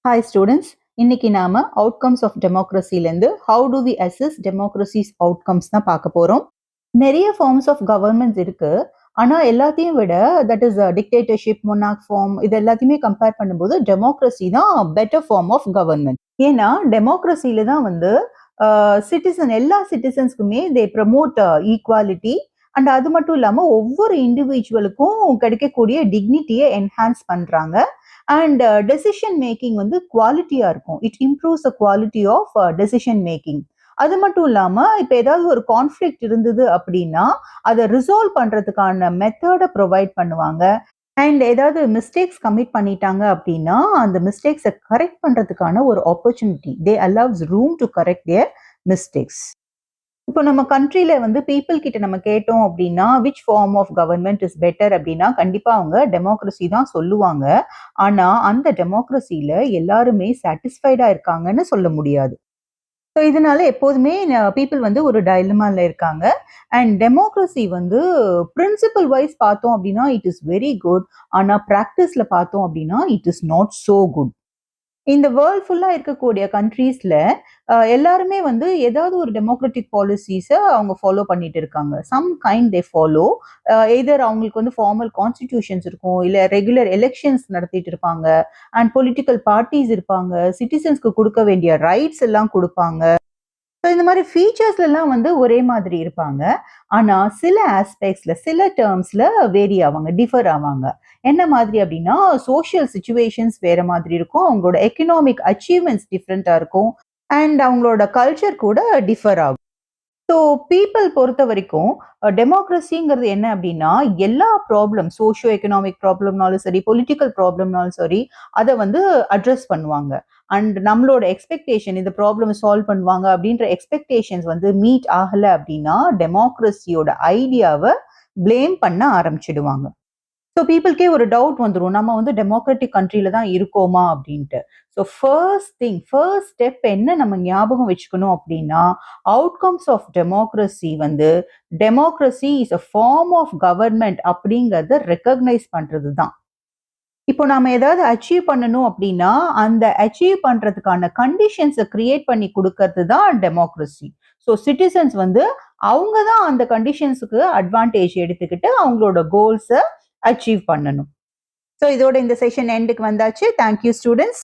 Hi students, இன்னைக்கு நாம outcomes of democracy ல இருந்து how do we assess democracy's outcomes தான் பார்க்க போறோம். நிறைய forms of governments இருக்கு. ஆனா எல்லாத்தையும் விட that is a dictatorship, monarch form இது எல்லாத்தையுமே கம்பேர் பண்ணும்போது democracy தான் better form of government. ஏன்னா democracyல தான் வந்து எல்லா சிட்டிசன்ஸ்க்குமே they promote equality அண்ட் அது மட்டும் இல்லாம ஒவ்வொரு இண்டிவிஜுவலுக்கும் கிடைக்கக்கூடிய டிக்னிட்டியை என்ஹான்ஸ் பண்றாங்க. அண்ட் டெசிஷன் மேக்கிங் வந்து குவாலிட்டியா இருக்கும். It improves the quality of decision making. அது மட்டும் இல்லாம இப்ப ஏதாவது ஒரு கான்ஃபிளிக்ட் இருந்தது அப்படின்னா அதை ரிசால்வ் பண்றதுக்கான மெத்தடை ப்ரொவைட் பண்ணுவாங்க. அண்ட் ஏதாவது மிஸ்டேக்ஸ் கமிட் பண்ணிட்டாங்க அப்படின்னா அந்த மிஸ்டேக்ஸை கரெக்ட் பண்றதுக்கான ஒரு opportunity they allows room to correct their mistakes. இப்போ நம்ம கண்ட்ரில வந்து பீப்புள் கிட்ட நம்ம கேட்டோம் அப்படின்னா which form of government is better அப்படின்னா கண்டிப்பா அவங்க டெமோக்ரஸி தான் சொல்லுவாங்க. ஆனா அந்த டெமோக்ரஸில எல்லாருமே சாட்டிஸ்ஃபைடா இருக்காங்கன்னு சொல்ல முடியாது. ஸோ இதனால எப்போதுமே பீப்புள் வந்து ஒரு டைலமால இருக்காங்க. அண்ட் டெமோக்ரஸி வந்து பிரின்சிபல் வைஸ் பார்த்தோம் அப்படின்னா இட் இஸ் வெரி குட். ஆனா ப்ராக்டிஸ்ல பார்த்தோம் அப்படின்னா it is not so good. இந்த வேர்ல்ட் ஃபுல்லா இருக்கக்கூடிய கண்ட்ரீஸ்ல எல்லாருமே வந்து ஏதாவது ஒரு டெமோக்ராட்டிக் பாலிசிஸை அவங்க ஃபாலோ பண்ணிட்டு இருக்காங்க. Some kind they follow. Either அவங்களுக்கு வந்து ஃபார்மல் கான்ஸ்டிடியூஷன்ஸ் இருக்கும், இல்லை ரெகுலர் எலெக்ஷன்ஸ் நடத்திட்டு இருப்பாங்க, அண்ட் பொலிட்டிக்கல் பார்ட்டிஸ் இருப்பாங்க, சிட்டிசன்ஸ்க்கு கொடுக்க வேண்டிய ரைட்ஸ் எல்லாம் கொடுப்பாங்க. ஸோ இந்த மாதிரி ஃபீச்சர்ஸ்லாம் வந்து ஒரே மாதிரி இருப்பாங்க. ஆனால் சில ஆஸ்பெக்ட்ஸில் சில டேர்ம்ஸில் வேரி ஆவாங்க, டிஃபர் ஆவாங்க. என்ன மாதிரி அப்படின்னா சோஷியல் சுச்சுவேஷன்ஸ் வேற மாதிரி இருக்கும், அவங்களோட எக்கனாமிக் அச்சீவ்மெண்ட்ஸ் டிஃப்ரெண்ட்டாக இருக்கும், அண்ட் அவங்களோட கல்ச்சர் கூட டிஃபர் ஆகும். ஸோ பீப்புள் பொறுத்த வரைக்கும் டெமோக்ரஸிங்கிறது என்ன அப்படின்னா எல்லா ப்ராப்ளம் சோஷியோ எக்கனாமிக் ப்ராப்ளம்னாலும் சரி, பொலிட்டிக்கல் ப்ராப்ளம்னாலும் சரி, அதை வந்து அட்ரஸ் பண்ணுவாங்க. அண்ட் நம்மளோட எக்ஸ்பெக்டேஷன் இந்த ப்ராப்ளம் சால்வ் பண்ணுவாங்க அப்படின்ற எக்ஸ்பெக்டேஷன்ஸ் வந்து மீட் ஆகலை அப்படின்னா டெமோக்ரஸியோட ஐடியாவை பிளேம் பண்ண ஆரம்பிச்சிடுவாங்க. ஸோ பீப்புளுக்கே ஒரு டவுட் வந்துடும், நம்ம வந்து டெமோக்ராட்டிக் கண்ட்ரியில தான் இருக்கோமா அப்படின்ட்டு. ஸோ ஃபர்ஸ்ட் ஸ்டெப் என்ன நம்ம ஞாபகம் வச்சுக்கணும் அப்படின்னா அவுட்கம்ஸ் ஆஃப் டெமோக்ரஸி வந்து democracy is a form of government அப்படிங்கிறத ரெக்கக்னைஸ் பண்றது தான். இப்போ நாம ஏதாவது அச்சீவ் பண்ணணும் அப்படின்னா அந்த அச்சீவ் பண்றதுக்கான கண்டிஷன்ஸை கிரியேட் பண்ணி கொடுக்கறது தான் டெமோக்ரஸி. ஸோ சிட்டிசன்ஸ் வந்து அவங்க தான் அந்த கண்டிஷன்ஸுக்கு அட்வான்டேஜ் எடுத்துக்கிட்டு அவங்களோட கோல்ஸை அச்சீவ் பண்ணணும். ஸோ இதோட இந்த செஷன் எண்டுக்கு வந்தாச்சு. Thank you students.